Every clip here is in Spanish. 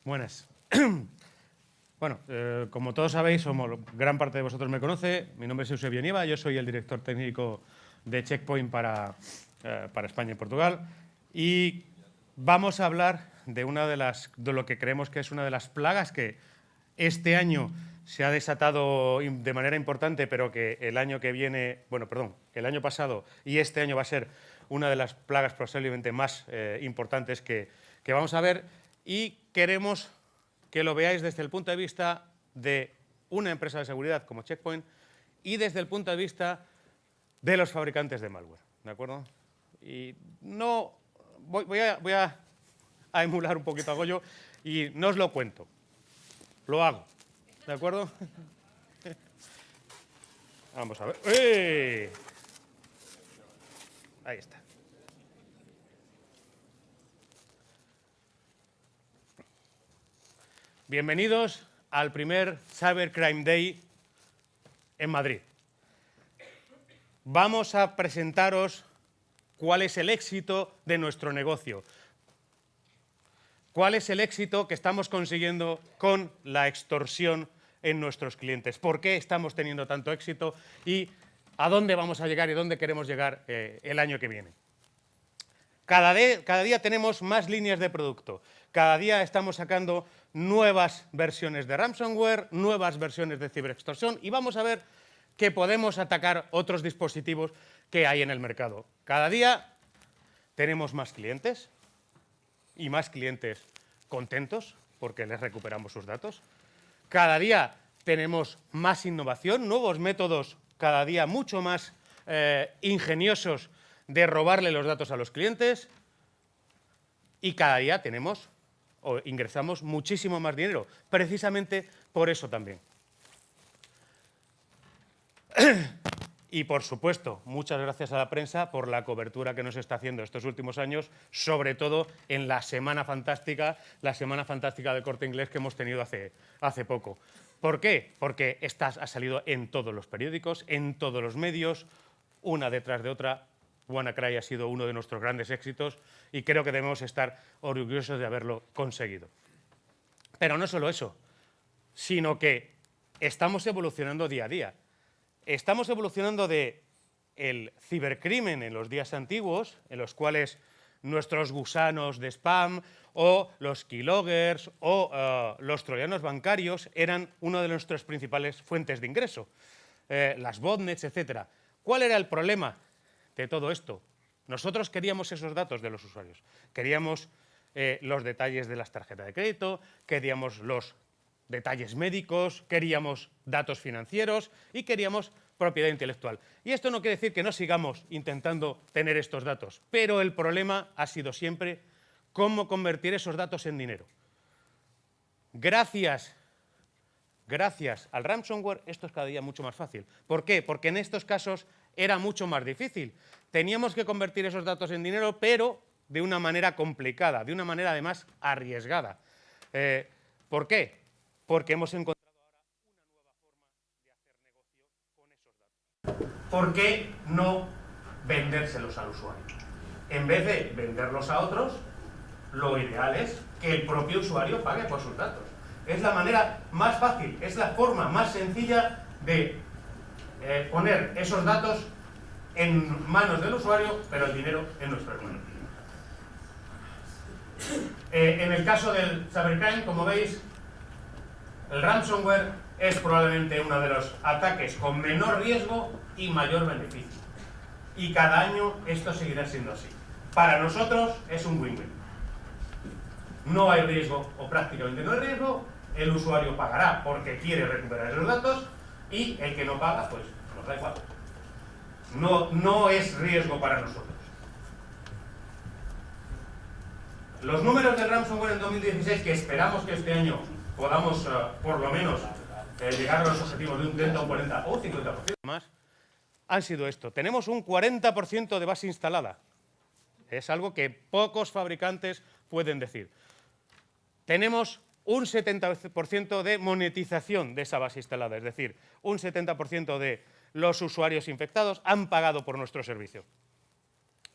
Buenas. Bueno, como todos sabéis, gran parte de vosotros me conoce, mi nombre es Eusebio Nieva, yo soy el director técnico de Checkpoint para España y Portugal, y vamos a hablar de lo que creemos que es una de las plagas que este año se ha desatado de manera importante, pero que el año que viene, el año pasado y este año va a ser una de las plagas posiblemente más importantes que vamos a ver, y queremos que lo veáis desde el punto de vista de una empresa de seguridad como Checkpoint y desde el punto de vista de los fabricantes de malware, ¿de acuerdo? Y no voy a emular un poquito a Goyo y no os lo cuento, lo hago, ¿de acuerdo? Vamos a ver. Ahí está. Bienvenidos al primer Cybercrime Day en Madrid. Vamos a presentaros cuál es el éxito de nuestro negocio, cuál es el éxito que estamos consiguiendo con la extorsión en nuestros clientes, por qué estamos teniendo tanto éxito y a dónde vamos a llegar y dónde queremos llegar el año que viene. Cada día tenemos más líneas de producto, cada día estamos sacando nuevas versiones de ransomware, nuevas versiones de ciberextorsión y vamos a ver que podemos atacar otros dispositivos que hay en el mercado. Cada día tenemos más clientes y más clientes contentos porque les recuperamos sus datos. Cada día tenemos más innovación, nuevos métodos cada día mucho más ingeniosos de robarle los datos a los clientes y cada día ingresamos muchísimo más dinero, precisamente por eso también. Y, por supuesto, muchas gracias a la prensa por la cobertura que nos está haciendo estos últimos años, sobre todo en la Semana Fantástica del Corte Inglés que hemos tenido hace poco. ¿Por qué? Porque ha salido en todos los periódicos, en todos los medios, una detrás de otra. WannaCry ha sido uno de nuestros grandes éxitos y creo que debemos estar orgullosos de haberlo conseguido. Pero no solo eso, sino que estamos evolucionando día a día. Estamos evolucionando del cibercrimen en los días antiguos, en los cuales nuestros gusanos de spam o los keyloggers o los troyanos bancarios eran una de nuestras principales fuentes de ingreso, las botnets, etc. ¿Cuál era el problema de todo esto? Nosotros queríamos esos datos de los usuarios, queríamos los detalles de las tarjetas de crédito, queríamos los detalles médicos, queríamos datos financieros y queríamos propiedad intelectual. Y esto no quiere decir que no sigamos intentando tener estos datos, pero el problema ha sido siempre cómo convertir esos datos en dinero. Gracias al ransomware esto es cada día mucho más fácil. ¿Por qué? Porque en estos casos era mucho más difícil. Teníamos que convertir esos datos en dinero, pero de una manera complicada, de una manera además arriesgada. ¿Por qué? Porque hemos encontrado ahora una nueva forma de hacer negocio con esos datos. ¿Por qué no vendérselos al usuario? En vez de venderlos a otros, lo ideal es que el propio usuario pague por sus datos. Es la manera más fácil, es la forma más sencilla de poner esos datos en manos del usuario, pero el dinero en nuestras manos. En el caso del cybercrime, como veis, el ransomware es probablemente uno de los ataques con menor riesgo y mayor beneficio. Y cada año esto seguirá siendo así. Para nosotros es un win-win. No hay riesgo o prácticamente no hay riesgo, el usuario pagará porque quiere recuperar esos datos y el que no paga, pues nos da igual. No es riesgo para nosotros. Los números del ransomware en 2016, que esperamos que este año podamos por lo menos llegar a los objetivos de un 30, un 40 o un 50% más, han sido esto. Tenemos un 40% de base instalada. Es algo que pocos fabricantes pueden decir. Tenemos un 70% de monetización de esa base instalada, es decir, un 70% de los usuarios infectados han pagado por nuestro servicio.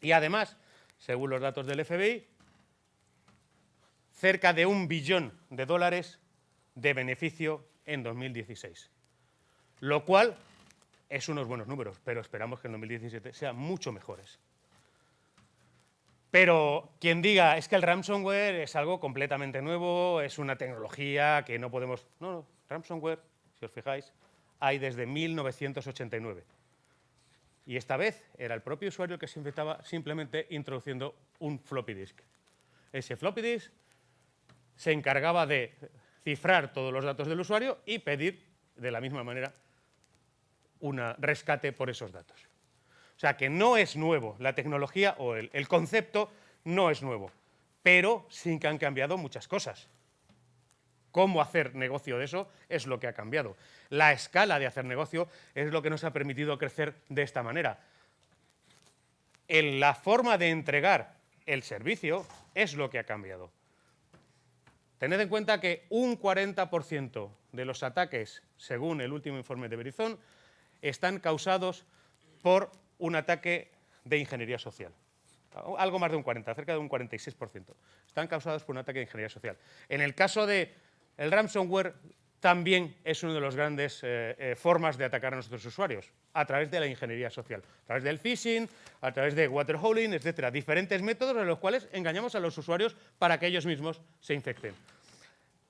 Y además, según los datos del FBI, cerca de $1 billón de beneficio en 2016. Lo cual es unos buenos números, pero esperamos que en 2017 sean mucho mejores. Pero quien diga, es que el ransomware es algo completamente nuevo, es una tecnología que no podemos... No, ransomware, si os fijáis, hay desde 1989. Y esta vez era el propio usuario el que se infectaba simplemente introduciendo un floppy disk. Ese floppy disk se encargaba de cifrar todos los datos del usuario y pedir de la misma manera un rescate por esos datos. O sea que no es nuevo, la tecnología o el concepto no es nuevo, pero sí que han cambiado muchas cosas. Cómo hacer negocio de eso es lo que ha cambiado. La escala de hacer negocio es lo que nos ha permitido crecer de esta manera. La forma de entregar el servicio es lo que ha cambiado. Tened en cuenta que un 40% de los ataques, según el último informe de Verizon, están causados por un ataque de ingeniería social. Algo más de un 40%, cerca de un 46%. Están causados por un ataque de ingeniería social. En el caso del ransomware, también es una de las grandes formas de atacar a nuestros usuarios, a través de la ingeniería social, a través del phishing, a través de waterholing, etcétera. Diferentes métodos en los cuales engañamos a los usuarios para que ellos mismos se infecten.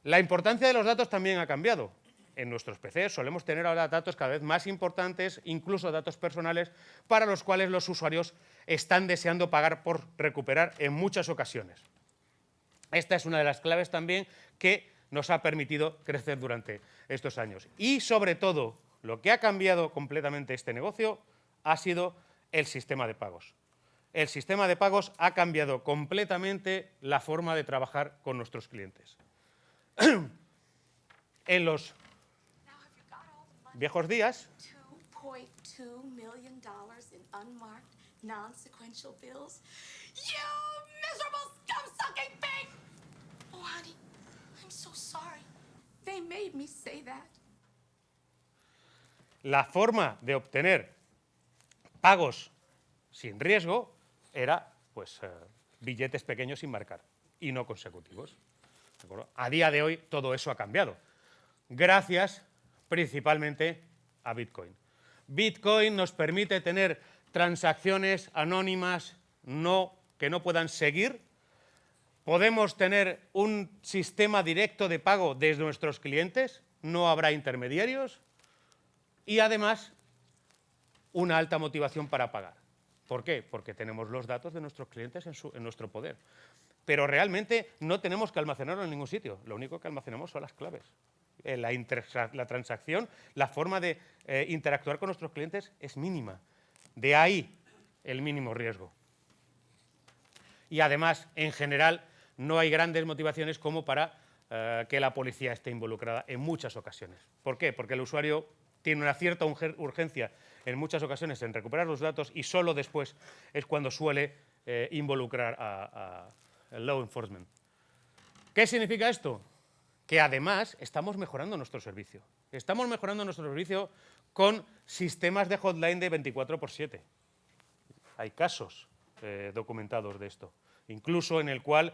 La importancia de los datos también ha cambiado. En nuestros PCs solemos tener ahora datos cada vez más importantes, incluso datos personales, para los cuales los usuarios están deseando pagar por recuperar en muchas ocasiones. Esta es una de las claves también que nos ha permitido crecer durante estos años. Y, sobre todo, lo que ha cambiado completamente este negocio ha sido el sistema de pagos. El sistema de pagos ha cambiado completamente la forma de trabajar con nuestros clientes. En los viejos días, $2.2 million in unmarked, non-sequential bills. You miserable scum-sucking pig! Oh, honey, I'm so sorry. They made me say that. la forma de obtener pagos sin riesgo era pues, billetes pequeños sin marcar y no consecutivos. ¿De acuerdo? A día de hoy todo eso ha cambiado, gracias principalmente a Bitcoin. Bitcoin nos permite tener transacciones anónimas que no puedan seguir. Podemos tener un sistema directo de pago desde nuestros clientes, no habrá intermediarios y además una alta motivación para pagar. ¿Por qué? Porque tenemos los datos de nuestros clientes en nuestro poder. Pero realmente no tenemos que almacenarlo en ningún sitio, lo único que almacenamos son las claves. La transacción, la forma de interactuar con nuestros clientes es mínima. De ahí el mínimo riesgo. Y además, en general, no hay grandes motivaciones como para que la policía esté involucrada en muchas ocasiones. ¿Por qué? Porque el usuario tiene una cierta urgencia en muchas ocasiones en recuperar los datos y solo después es cuando suele involucrar al law enforcement. ¿Qué significa esto? Que además estamos mejorando nuestro servicio. Estamos mejorando nuestro servicio con sistemas de hotline de 24/7. Hay casos documentados de esto, incluso en el cual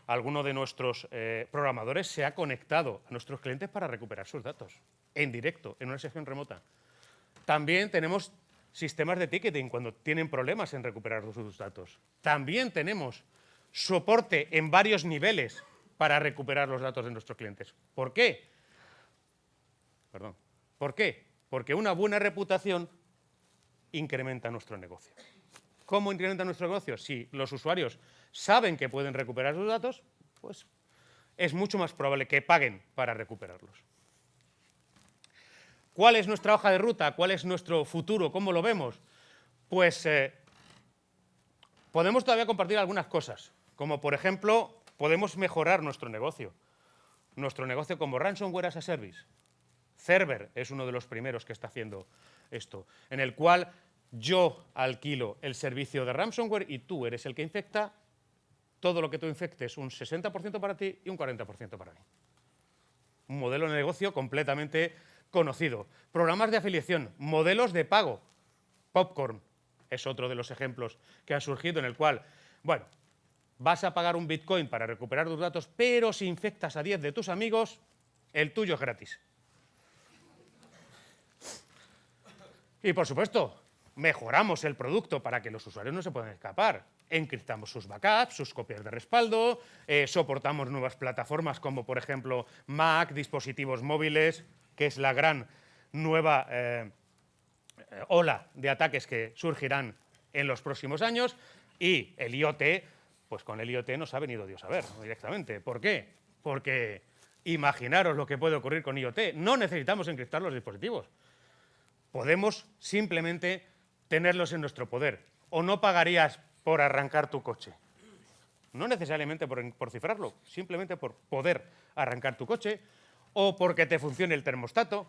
alguno de nuestros programadores se ha conectado a nuestros clientes para recuperar sus datos, en directo, en una sesión remota. También tenemos sistemas de ticketing cuando tienen problemas en recuperar sus datos. También tenemos soporte en varios niveles para recuperar los datos de nuestros clientes. ¿Por qué? ¿Por qué? Porque una buena reputación incrementa nuestro negocio. ¿Cómo incrementa nuestro negocio? Si los usuarios saben que pueden recuperar sus datos, pues es mucho más probable que paguen para recuperarlos. ¿Cuál es nuestra hoja de ruta? ¿Cuál es nuestro futuro? ¿Cómo lo vemos? Pues podemos todavía compartir algunas cosas, como por ejemplo, podemos mejorar nuestro negocio como Ransomware as a Service. Cerber es uno de los primeros que está haciendo esto, en el cual yo alquilo el servicio de ransomware y tú eres el que infecta. Todo lo que tú infectes, un 60% para ti y un 40% para mí. Un modelo de negocio completamente conocido. Programas de afiliación, modelos de pago. Popcorn es otro de los ejemplos que ha surgido en el cual, bueno, vas a pagar un Bitcoin para recuperar tus datos, pero si infectas a 10 de tus amigos, el tuyo es gratis. Y, por supuesto, mejoramos el producto para que los usuarios no se puedan escapar. Encriptamos sus backups, sus copias de respaldo, soportamos nuevas plataformas como, por ejemplo, Mac, dispositivos móviles, que es la gran nueva ola de ataques que surgirán en los próximos años. Y el IoT, pues con el IoT nos ha venido Dios a ver, ¿no? Directamente. ¿Por qué? Porque imaginaros lo que puede ocurrir con IoT. No necesitamos encriptar los dispositivos. Podemos simplemente tenerlos en nuestro poder. O no pagarías por arrancar tu coche. No necesariamente por cifrarlo, simplemente por poder arrancar tu coche o porque te funcione el termostato.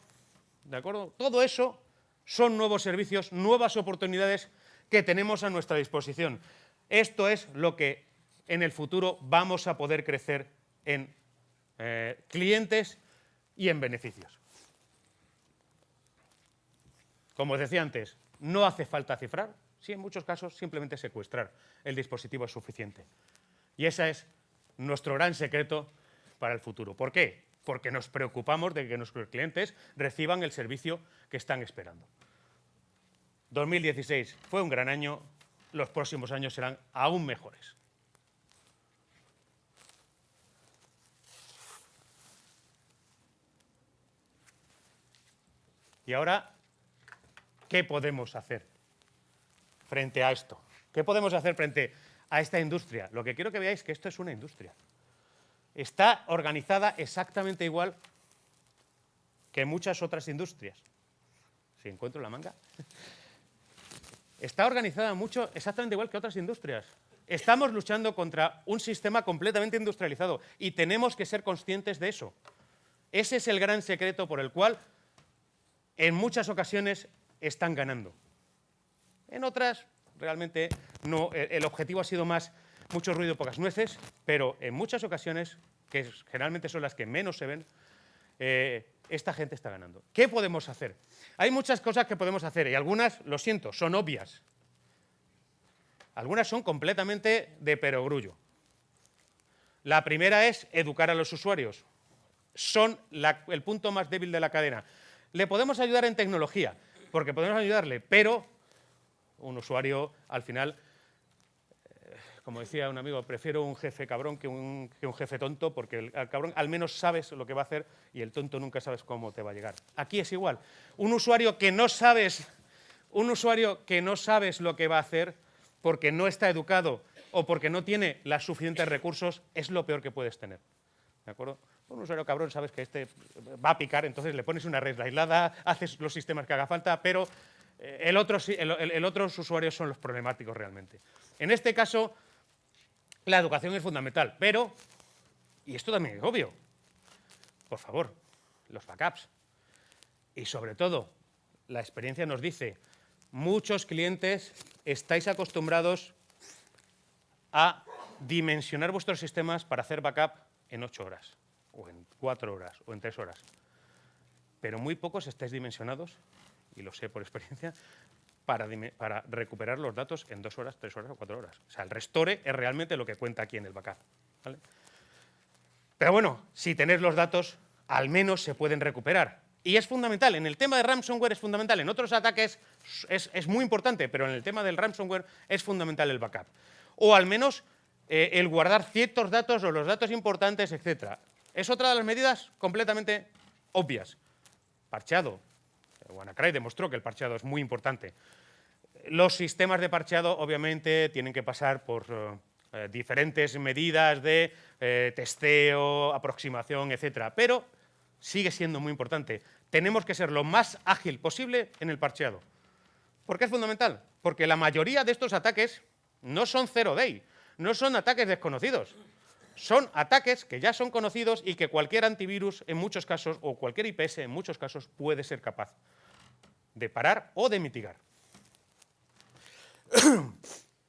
¿De acuerdo? Todo eso son nuevos servicios, nuevas oportunidades que tenemos a nuestra disposición. Esto es lo que en el futuro vamos a poder crecer en clientes y en beneficios. Como os decía antes, no hace falta cifrar, sí, en muchos casos simplemente secuestrar el dispositivo es suficiente. Y ese es nuestro gran secreto para el futuro. ¿Por qué? Porque nos preocupamos de que nuestros clientes reciban el servicio que están esperando. 2016 fue un gran año, los próximos años serán aún mejores. Y ahora, ¿qué podemos hacer frente a esto? ¿Qué podemos hacer frente a esta industria? Lo que quiero que veáis es que esto es una industria. Está organizada exactamente igual que muchas otras industrias. Si encuentro la manga. Está organizada exactamente igual que otras industrias. Estamos luchando contra un sistema completamente industrializado y tenemos que ser conscientes de eso. Ese es el gran secreto por el cual en muchas ocasiones están ganando. En otras, realmente, no. El objetivo ha sido más mucho ruido, pocas nueces, pero en muchas ocasiones, que generalmente son las que menos se ven, esta gente está ganando. ¿Qué podemos hacer? Hay muchas cosas que podemos hacer y algunas, lo siento, son obvias. Algunas son completamente de perogrullo. La primera es educar a los usuarios. Son el punto más débil de la cadena. Le podemos ayudar en tecnología, porque podemos ayudarle, pero un usuario, al final, como decía un amigo, prefiero un jefe cabrón que un jefe tonto, porque el cabrón al menos sabes lo que va a hacer y el tonto nunca sabes cómo te va a llegar. Aquí es igual. Un usuario que no sabes lo que va a hacer porque no está educado o porque no tiene los suficientes recursos, es lo peor que puedes tener. ¿De acuerdo? Un usuario cabrón sabes que este va a picar, entonces le pones una red aislada, haces los sistemas que haga falta, pero otros usuarios son los problemáticos realmente. En este caso, la educación es fundamental, pero, y esto también es obvio, por favor, los backups. Y sobre todo, la experiencia nos dice, muchos clientes estáis acostumbrados a dimensionar vuestros sistemas para hacer backup en 8 horas, o en 4 horas, o en 3 horas. Pero muy pocos estáis dimensionados, y lo sé por experiencia, para recuperar los datos en 2 horas, 3 horas o 4 horas. O sea, el restore es realmente lo que cuenta aquí en el backup, ¿vale? Pero bueno, si tenéis los datos, al menos se pueden recuperar. Y es fundamental. En el tema de ransomware es fundamental. En otros ataques es muy importante, pero en el tema del ransomware es fundamental el backup. O al menos el guardar ciertos datos o los datos importantes, etc. Es otra de las medidas completamente obvias. Parcheado. WannaCry demostró que el parcheado es muy importante. Los sistemas de parcheado, obviamente, tienen que pasar por diferentes medidas de testeo, aproximación, etc. Pero sigue siendo muy importante. Tenemos que ser lo más ágil posible en el parcheado. ¿Por qué es fundamental? Porque la mayoría de estos ataques no son zero day, no son ataques desconocidos. Son ataques que ya son conocidos y que cualquier antivirus, en muchos casos, o cualquier IPS, en muchos casos, puede ser capaz de parar o de mitigar.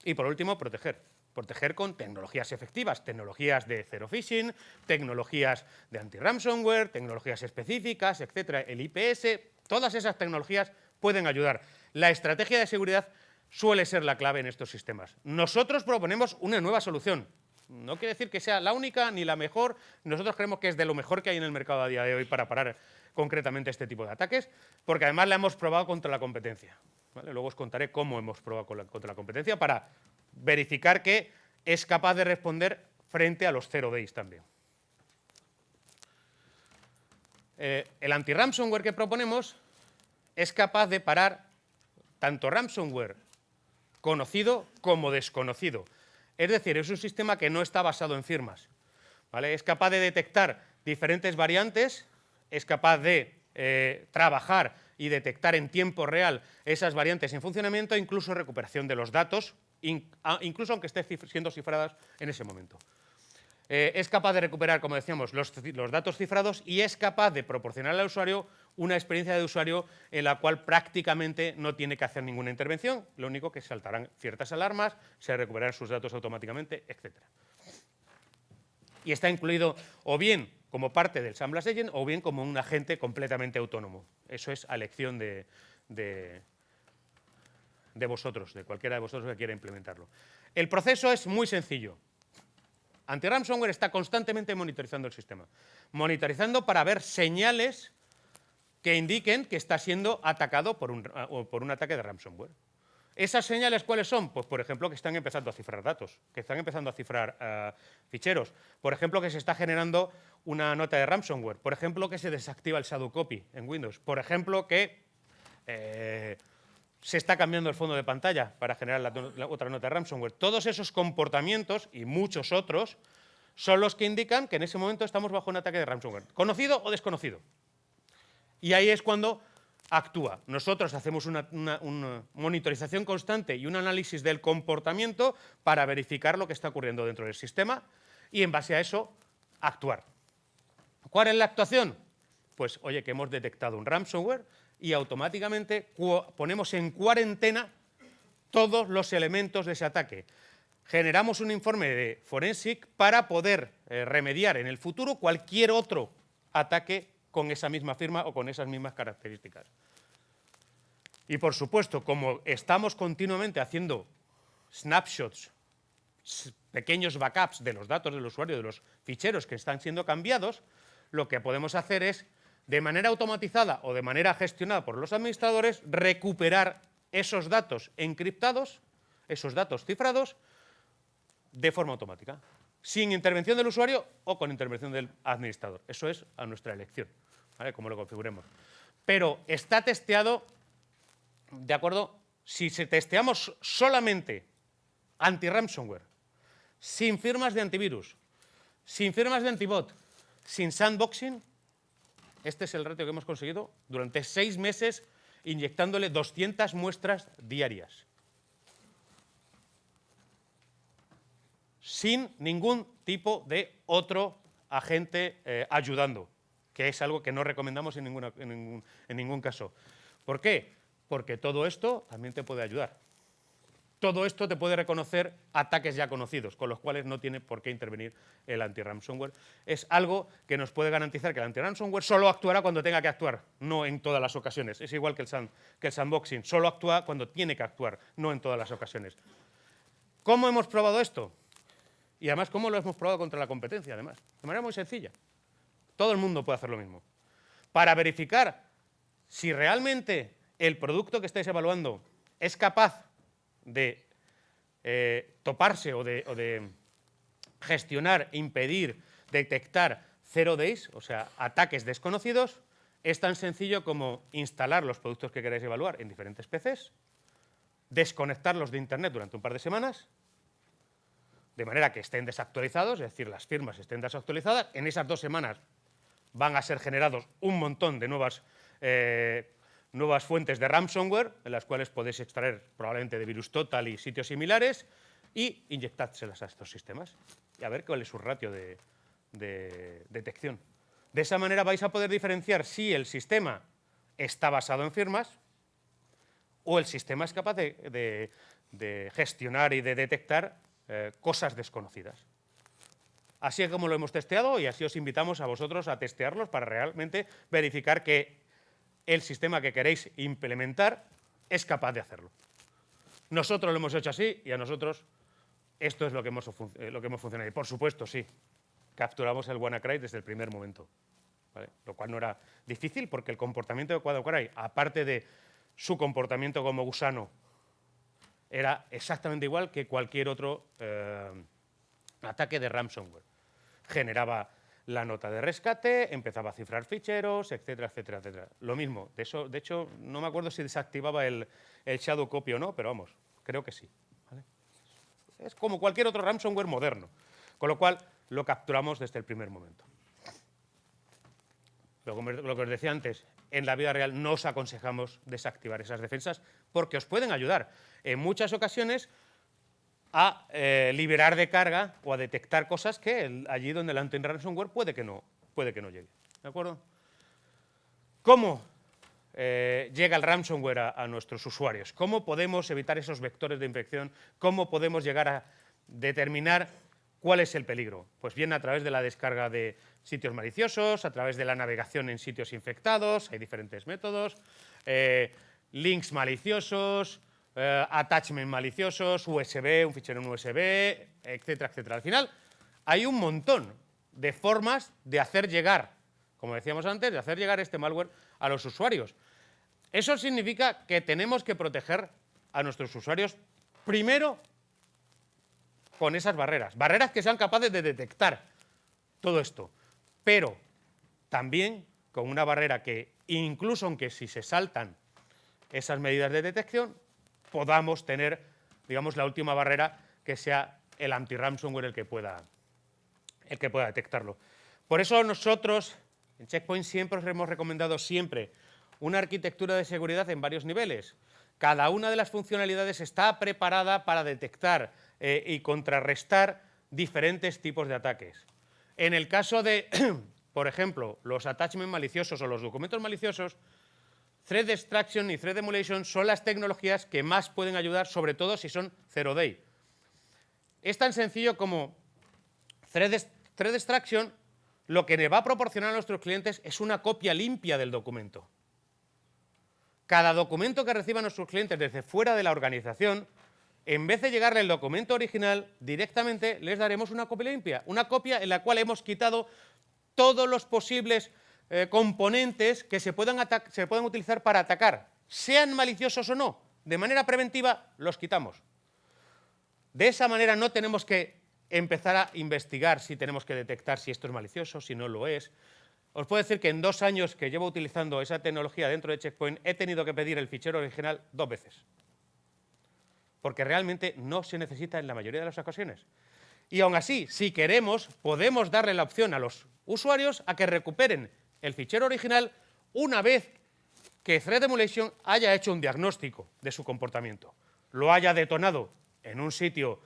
Y por último, proteger. Proteger con tecnologías efectivas, tecnologías de zero phishing, tecnologías de anti-ransomware, tecnologías específicas, etc. El IPS, todas esas tecnologías pueden ayudar. La estrategia de seguridad suele ser la clave en estos sistemas. Nosotros proponemos una nueva solución, No quiere decir que sea la única ni la mejor. Nosotros creemos que es de lo mejor que hay en el mercado a día de hoy para parar concretamente este tipo de ataques, porque además la hemos probado contra la competencia. ¿Vale? Luego os contaré cómo hemos probado contra la competencia para verificar que es capaz de responder frente a los 0 days también. El anti-ransomware que proponemos es capaz de parar tanto ransomware conocido como desconocido. Es decir, es un sistema que no está basado en firmas, ¿vale? Es capaz de detectar diferentes variantes, es capaz de trabajar y detectar en tiempo real esas variantes en funcionamiento, incluso recuperación de los datos, incluso aunque estén siendo cifradas en ese momento. Es capaz de recuperar, como decíamos, los datos cifrados y es capaz de proporcionar al usuario una experiencia de usuario en la cual prácticamente no tiene que hacer ninguna intervención, lo único que saltarán ciertas alarmas, se recuperarán sus datos automáticamente, etc. Y está incluido o bien como parte del SandBlast Agent o bien como un agente completamente autónomo. Eso es a elección de vosotros, de cualquiera de vosotros que quiera implementarlo. El proceso es muy sencillo. Anti-ransomware está constantemente monitorizando el sistema. Monitorizando para ver señales que indiquen que está siendo atacado por un ataque de ransomware. ¿Esas señales cuáles son? Pues, por ejemplo, que están empezando a cifrar datos, que están empezando a cifrar ficheros. Por ejemplo, que se está generando una nota de ransomware. Por ejemplo, que se desactiva el shadow copy en Windows. Por ejemplo, que se está cambiando el fondo de pantalla para generar la otra nota de ransomware. Todos esos comportamientos y muchos otros son los que indican que en ese momento estamos bajo un ataque de ransomware, conocido o desconocido. Y ahí es cuando actúa. Nosotros hacemos una monitorización constante y un análisis del comportamiento para verificar lo que está ocurriendo dentro del sistema y en base a eso actuar. ¿Cuál es la actuación? Pues, oye, que hemos detectado un ransomware y automáticamente ponemos en cuarentena todos los elementos de ese ataque. Generamos un informe de Forensic para poder remediar en el futuro cualquier otro ataque con esa misma firma o con esas mismas características. Y, por supuesto, como estamos continuamente haciendo snapshots, pequeños backups de los datos del usuario, de los ficheros que están siendo cambiados, lo que podemos hacer es, de manera automatizada o de manera gestionada por los administradores, recuperar esos datos encriptados, esos datos cifrados, de forma automática, sin intervención del usuario o con intervención del administrador. Eso es a nuestra elección, ¿vale? Como lo configuremos. Pero está testeado, ¿de acuerdo? Si testeamos solamente anti-ransomware, sin firmas de antivirus, sin firmas de antibot, sin sandboxing, este es el reto que hemos conseguido durante 6 meses inyectándole 200 muestras diarias. Sin ningún tipo de otro agente ayudando, que es algo que no recomendamos en ningún caso. ¿Por qué? Porque todo esto también te puede ayudar. Todo esto te puede reconocer ataques ya conocidos, con los cuales no tiene por qué intervenir el anti-ransomware. Es algo que nos puede garantizar que el anti-ransomware solo actuará cuando tenga que actuar, no en todas las ocasiones. Es igual que el sandboxing, solo actúa cuando tiene que actuar, no en todas las ocasiones. ¿Cómo hemos probado esto? Y además, ¿cómo lo hemos probado contra la competencia? Además, de manera muy sencilla. Todo el mundo puede hacer lo mismo. Para verificar si realmente el producto que estáis evaluando es capaz de toparse o de gestionar, impedir, detectar 0 days, o sea, ataques desconocidos, es tan sencillo como instalar los productos que queráis evaluar en diferentes PCs, desconectarlos de Internet durante un par de semanas, de manera que estén desactualizados, es decir, las firmas estén desactualizadas. En esas 2 semanas van a ser generados un montón de nuevas fuentes de ransomware, en las cuales podéis extraer probablemente de VirusTotal y sitios similares, y inyectárselas a estos sistemas y a ver cuál es su ratio de detección. De esa manera vais a poder diferenciar si el sistema está basado en firmas o el sistema es capaz de gestionar y de detectar cosas desconocidas. Así es como lo hemos testeado y así os invitamos a vosotros a testearlos para realmente verificar que el sistema que queréis implementar es capaz de hacerlo. Nosotros lo hemos hecho así y a nosotros esto es lo que hemos funcionado. Y por supuesto, sí, capturamos el WannaCry desde el primer momento, ¿vale? Lo cual no era difícil porque el comportamiento de WannaCry, aparte de su comportamiento como gusano, era exactamente igual que cualquier otro ataque de ransomware. Generaba la nota de rescate, empezaba a cifrar ficheros, etcétera, etcétera, etcétera. Lo mismo, de hecho, no me acuerdo si desactivaba el shadow copy o no, pero vamos, creo que sí, ¿vale? Es como cualquier otro ransomware moderno, con lo cual lo capturamos desde el primer momento. Lo que os decía antes, en la vida real no os aconsejamos desactivar esas defensas porque os pueden ayudar en muchas ocasiones a liberar de carga o a detectar cosas que allí donde el anti-ransomware puede que no llegue. ¿De acuerdo? ¿Cómo llega el ransomware a nuestros usuarios? ¿Cómo podemos evitar esos vectores de infección? ¿Cómo podemos llegar a determinar cuál es el peligro? Pues bien, a través de la descarga de sitios maliciosos, a través de la navegación en sitios infectados, hay diferentes métodos, links maliciosos, attachment maliciosos, USB, un fichero en USB, etcétera, etcétera. Al final hay un montón de formas de hacer llegar, como decíamos antes, de hacer llegar este malware a los usuarios. Eso significa que tenemos que proteger a nuestros usuarios primero con esas barreras que sean capaces de detectar todo esto, pero también con una barrera que incluso aunque si se saltan esas medidas de detección, podamos tener, digamos, la última barrera que sea el anti-ransomware el que pueda detectarlo. Por eso nosotros en Check Point siempre os hemos recomendado una arquitectura de seguridad en varios niveles. Cada una de las funcionalidades está preparada para detectar y contrarrestar diferentes tipos de ataques. En el caso de, por ejemplo, los attachments maliciosos o los documentos maliciosos, Threat Extraction y Threat Emulation son las tecnologías que más pueden ayudar, sobre todo si son zero day. Es tan sencillo como Threat Extraction lo que le va a proporcionar a nuestros clientes es una copia limpia del documento. Cada documento que reciban nuestros clientes desde fuera de la organización, en vez de llegarle el documento original, directamente les daremos una copia limpia, una copia en la cual hemos quitado todos los posibles componentes que se puedan utilizar para atacar, sean maliciosos o no. De manera preventiva los quitamos. De esa manera no tenemos que empezar a investigar si tenemos que detectar si esto es malicioso, si no lo es. Os puedo decir que en 2 años que llevo utilizando esa tecnología dentro de Check Point he tenido que pedir el fichero original 2 veces. Porque realmente no se necesita en la mayoría de las ocasiones. Y aún así, si queremos, podemos darle la opción a los usuarios a que recuperen el fichero original una vez que Threat Emulation haya hecho un diagnóstico de su comportamiento, lo haya detonado en un sitio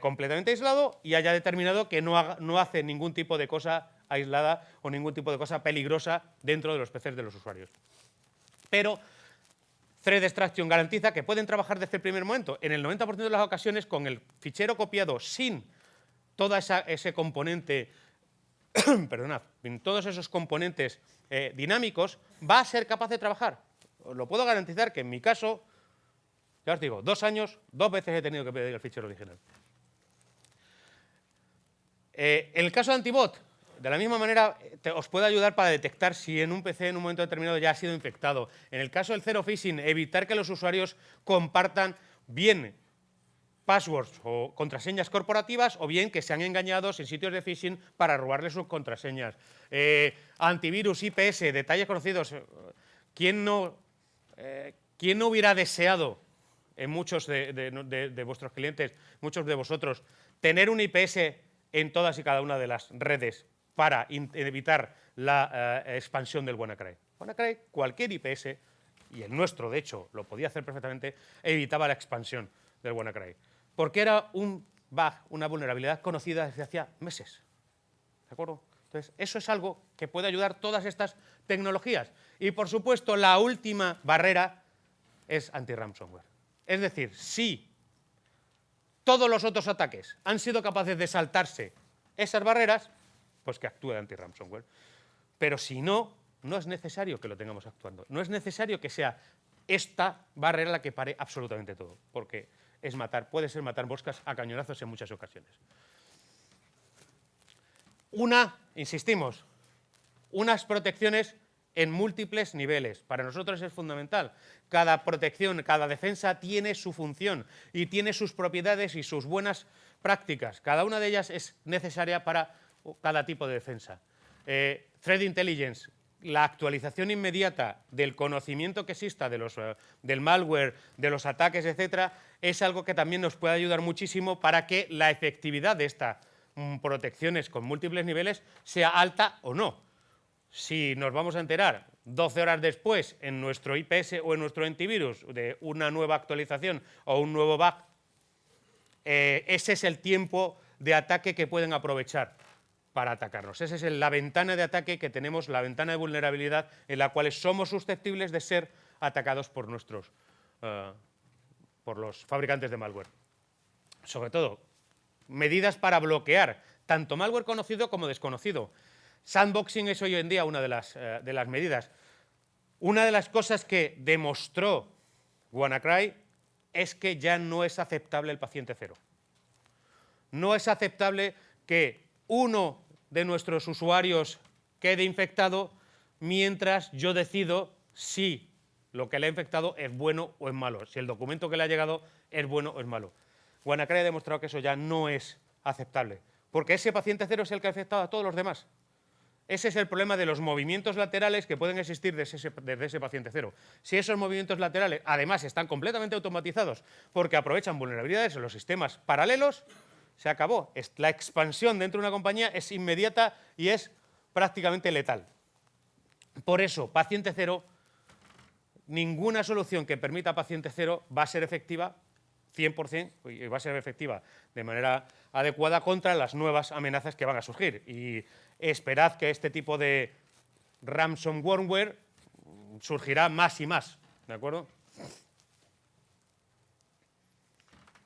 completamente aislado y haya determinado que no hace ningún tipo de cosa aislada o ningún tipo de cosa peligrosa dentro de los PCs de los usuarios. Pero Threat Extraction garantiza que pueden trabajar desde el primer momento, en el 90% de las ocasiones, con el fichero copiado sin todo ese componente, perdonad, en todos esos componentes dinámicos, va a ser capaz de trabajar. Os lo puedo garantizar que en mi caso, ya os digo, 2 años, 2 veces he tenido que pedir el fichero original. En el caso de Antibot, de la misma manera, os puede ayudar para detectar si en un PC en un momento determinado ya ha sido infectado. En el caso del Zero Phishing, evitar que los usuarios compartan bien passwords o contraseñas corporativas o bien que sean engañados en sitios de phishing para robarles sus contraseñas. Antivirus, IPS, detalles conocidos. ¿Quién no hubiera deseado en muchos de vuestros clientes, muchos de vosotros, tener un IPS en todas y cada una de las redes para evitar la expansión del WannaCry? WannaCry, cualquier IPS, y el nuestro, de hecho, lo podía hacer perfectamente, evitaba la expansión del WannaCry. Porque era un bug, una vulnerabilidad conocida desde hacía meses. ¿De acuerdo? Entonces, eso es algo que puede ayudar todas estas tecnologías. Y, por supuesto, la última barrera es anti-ransomware. Es decir, si todos los otros ataques han sido capaces de saltarse esas barreras, pues que actúe anti-ransomware. Pero si no, no es necesario que lo tengamos actuando. No es necesario que sea esta barrera la que pare absolutamente todo, porque puede ser matar moscas a cañonazos en muchas ocasiones. Insistimos, unas protecciones en múltiples niveles. Para nosotros es fundamental. Cada protección, cada defensa tiene su función y tiene sus propiedades y sus buenas prácticas. Cada una de ellas es necesaria para cada tipo de defensa. Threat Intelligence, la actualización inmediata del conocimiento que exista del malware, de los ataques, etcétera, es algo que también nos puede ayudar muchísimo para que la efectividad de estas protecciones con múltiples niveles sea alta o no. Si nos vamos a enterar 12 horas después en nuestro IPS o en nuestro antivirus de una nueva actualización o un nuevo bug, ese es el tiempo de ataque que pueden aprovechar para atacarnos. Esa es la ventana de ataque que tenemos, la ventana de vulnerabilidad en la cual somos susceptibles de ser atacados por los fabricantes de malware. Sobre todo, medidas para bloquear tanto malware conocido como desconocido. Sandboxing es hoy en día una de las medidas. Una de las cosas que demostró WannaCry es que ya no es aceptable el paciente cero. No es aceptable que uno de nuestros usuarios quede infectado mientras yo decido si lo que le ha infectado es bueno o es malo, si el documento que le ha llegado es bueno o es malo. WannaCry ha demostrado que eso ya no es aceptable, porque ese paciente cero es el que ha infectado a todos los demás. Ese es el problema de los movimientos laterales que pueden existir desde ese paciente cero. Si esos movimientos laterales, además, están completamente automatizados porque aprovechan vulnerabilidades en los sistemas paralelos, se acabó. La expansión dentro de una compañía es inmediata y es prácticamente letal. Por eso, paciente cero, ninguna solución que permita paciente cero va a ser efectiva 100% y va a ser efectiva de manera adecuada contra las nuevas amenazas que van a surgir. Y esperad que este tipo de ransomware surgirá más y más, ¿de acuerdo?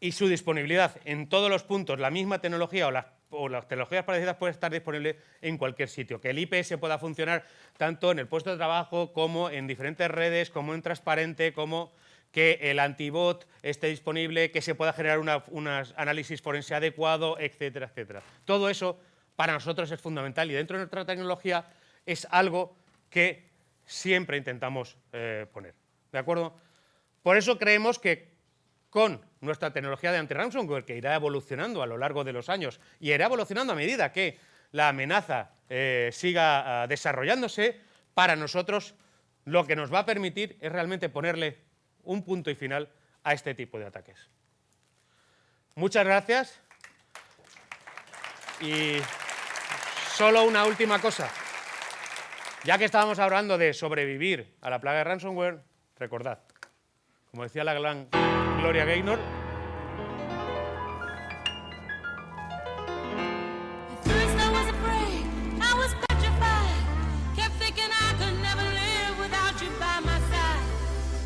Y su disponibilidad en todos los puntos, la misma tecnología o las tecnologías parecidas puede estar disponible en cualquier sitio. Que el IPS pueda funcionar tanto en el puesto de trabajo como en diferentes redes, como en transparente, como que el antibot esté disponible, que se pueda generar un análisis forense adecuado, etcétera, etcétera. Todo eso para nosotros es fundamental y dentro de nuestra tecnología es algo que siempre intentamos poner. ¿De acuerdo? Por eso creemos que con nuestra tecnología de anti-ransomware, que irá evolucionando a lo largo de los años y irá evolucionando a medida que la amenaza siga desarrollándose, para nosotros lo que nos va a permitir es realmente ponerle un punto y final a este tipo de ataques. Muchas gracias. Y solo una última cosa. Ya que estábamos hablando de sobrevivir a la plaga de ransomware, recordad, como decía la gran Gloria Gaynor,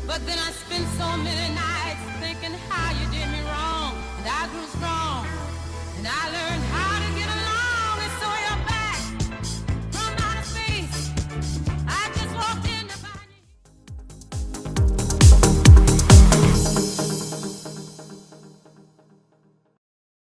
But then I spent so many nights